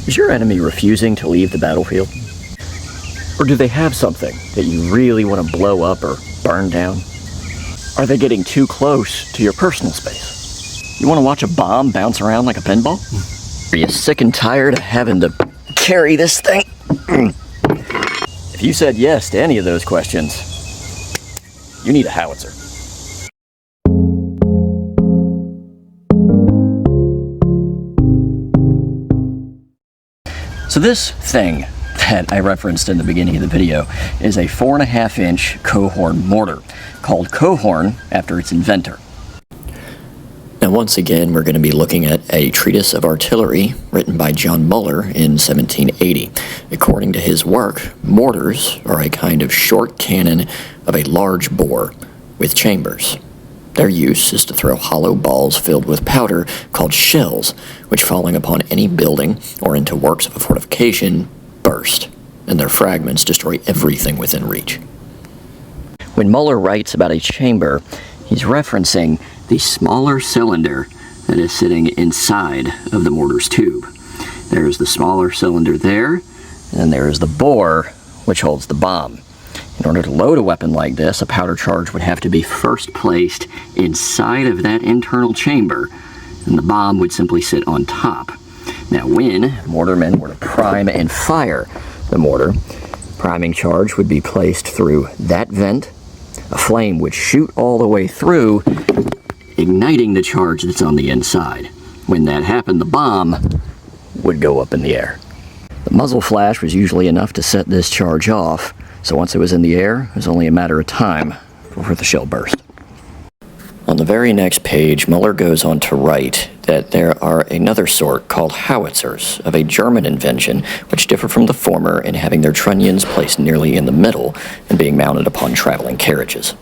Is your enemy refusing to leave the battlefield? Or do they have something that you really want to blow up or burn down? Are they getting too close to your personal space? You want to watch a bomb bounce around like a pinball? Are you sick and tired of having to carry this thing? If you said yes to any of those questions, you need a howitzer. So this thing that I referenced in the beginning of the video is a 4.5-inch Coehorn mortar, called Coehorn after its inventor. Now once again, we're going to be looking at a treatise of artillery written by John Muller in 1780. According to his work, mortars are a kind of short cannon of a large bore with chambers. Their use is to throw hollow balls filled with powder called shells, which falling upon any building or into works of a fortification burst, and their fragments destroy everything within reach. When Muller writes about a chamber, he's referencing the smaller cylinder that is sitting inside of the mortar's tube. There's the smaller cylinder there, and then there is the bore, which holds the bomb. In order to load a weapon like this, a powder charge would have to be first placed inside of that internal chamber, and the bomb would simply sit on top. Now when mortarmen were to prime and fire the mortar, priming charge would be placed through that vent. A flame would shoot all the way through, igniting the charge that's on the inside. When that happened, the bomb would go up in the air. The muzzle flash was usually enough to set this charge off, so once it was in the air, it was only a matter of time before the shell burst. On the very next page, Muller goes on to write that there are another sort called howitzers, of a German invention, which differ from the former in having their trunnions placed nearly in the middle and being mounted upon traveling carriages.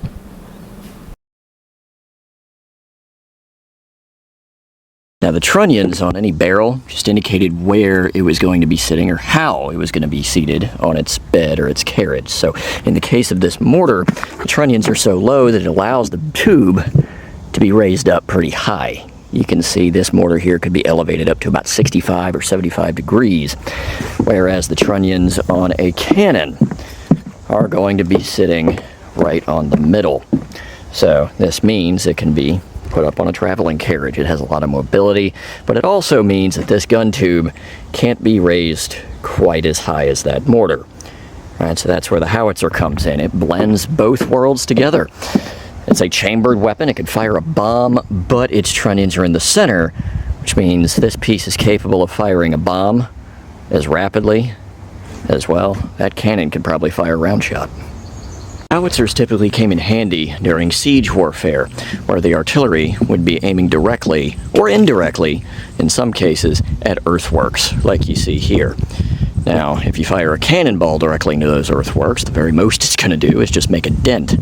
Now the trunnions on any barrel just indicated where it was going to be sitting or how it was going to be seated on its bed or its carriage. So in the case of this mortar, the trunnions are so low that it allows the tube to be raised up pretty high. You can see this mortar here could be elevated up to about 65 or 75 degrees, whereas the trunnions on a cannon are going to be sitting right on the middle. So this means it can be put up on a traveling carriage. It has a lot of mobility, but it also means that this gun tube can't be raised quite as high as that mortar. Right, so that's where the howitzer comes in. It blends both worlds together. It's a chambered weapon. It can fire a bomb, but its trunnions are in the center, which means this piece is capable of firing a bomb as rapidly as, well, that cannon could probably fire a round shot. Howitzers typically came in handy during siege warfare, where the artillery would be aiming directly, or indirectly, in some cases, at earthworks, like you see here. Now, if you fire a cannonball directly into those earthworks, the very most it's going to do is just make a dent.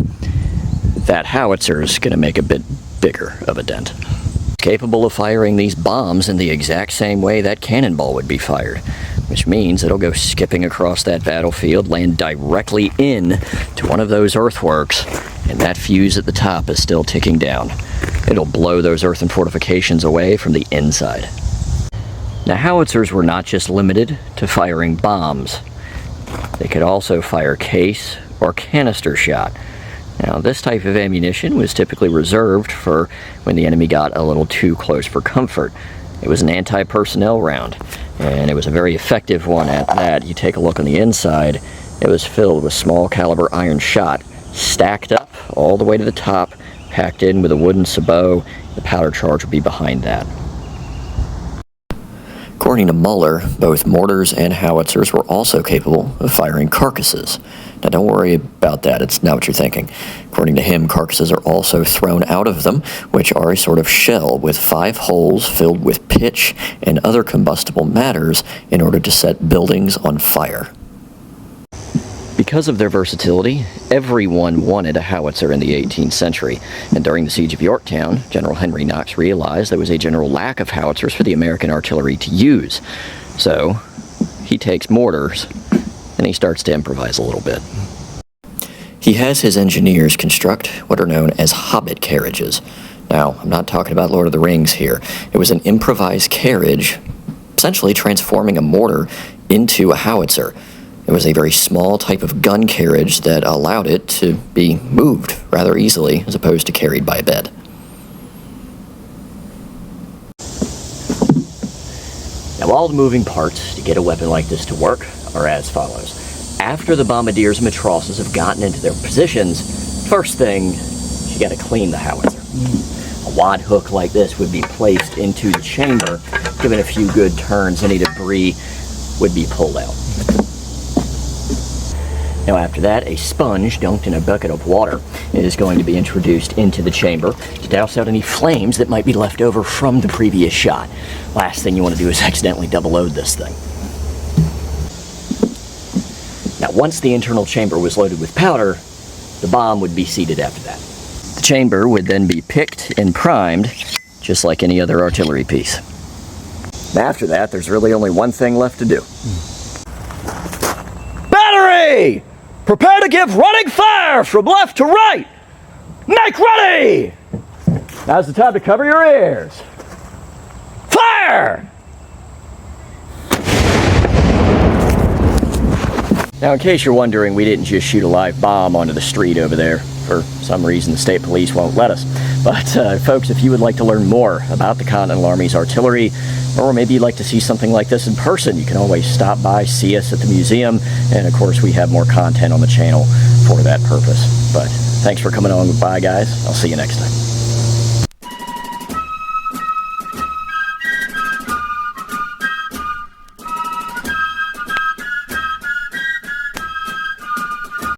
That howitzer is going to make a bit bigger of a dent. It's capable of firing these bombs in the exact same way that cannonball would be fired, which means it'll go skipping across that battlefield, land directly in to one of those earthworks, and that fuse at the top is still ticking down. It'll blow those earthen fortifications away from the inside. Now, howitzers were not just limited to firing bombs. They could also fire case or canister shot. Now, this type of ammunition was typically reserved for when the enemy got a little too close for comfort. It was an anti-personnel round, and it was a very effective one at that. You take a look on the inside, it was filled with small caliber iron shot, stacked up all the way to the top, packed in with a wooden sabot. The powder charge would be behind that. According to Muller, both mortars and howitzers were also capable of firing carcasses. Now don't worry about that, it's not what you're thinking. According to him, carcasses are also thrown out of them, which are a sort of shell with 5 holes filled with pitch and other combustible matters in order to set buildings on fire. Because of their versatility, everyone wanted a howitzer in the 18th century, and during the Siege of Yorktown, General Henry Knox realized there was a general lack of howitzers for the American artillery to use. So, he takes mortars, and he starts to improvise a little bit. He has his engineers construct what are known as hobbit carriages. Now, I'm not talking about Lord of the Rings here. It was an improvised carriage essentially transforming a mortar into a howitzer. It was a very small type of gun carriage that allowed it to be moved rather easily as opposed to carried by a bed. Now, all the moving parts to get a weapon like this to work are as follows. After the bombardiers and matrosses have gotten into their positions, first thing, you got to clean the howitzer. A wad hook like this would be placed into the chamber. Given a few good turns, any debris would be pulled out. Now after that, a sponge dunked in a bucket of water is going to be introduced into the chamber to douse out any flames that might be left over from the previous shot. Last thing you want to do is accidentally double load this thing. Now once the internal chamber was loaded with powder, the bomb would be seated after that. The chamber would then be picked and primed just like any other artillery piece. After that, there's really only one thing left to do. Battery! Prepare to give running fire from left to right! Make ready! Now's the time to cover your ears. Fire! Now, in case you're wondering, we didn't just shoot a live bomb onto the street over there. For some reason, the state police won't let us. But, folks, if you would like to learn more about the Continental Army's artillery, or maybe you'd like to see something like this in person, you can always stop by, see us at the museum, and of course we have more content on the channel for that purpose. But thanks for coming on by, guys. I'll see you next time.